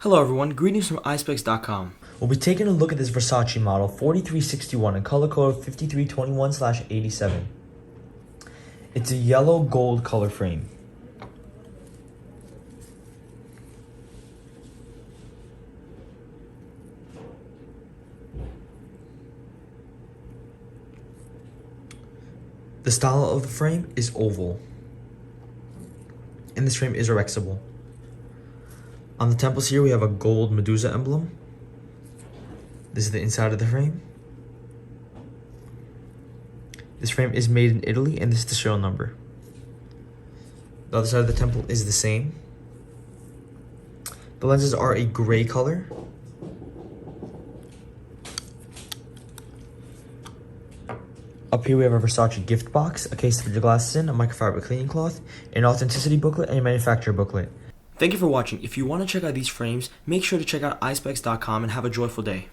Hello everyone, greetings from Eyespecs.com. We'll be taking a look at this Versace model 4361 in color code 5321/87. It's a yellow gold color frame. The style of the frame is oval, and this frame is erexable. On the temples here we have a gold Medusa emblem. This is the inside of the frame. This frame is made in Italy, and this is the serial number. The other side of the temple is the same. The lenses are a gray color. Up here we have a Versace gift box, a case to put your glasses in, a microfiber cleaning cloth, an authenticity booklet, and a manufacturer booklet. Thank you for watching. If you want to check out these frames, make sure to check out Eyespecs.com and have a joyful day.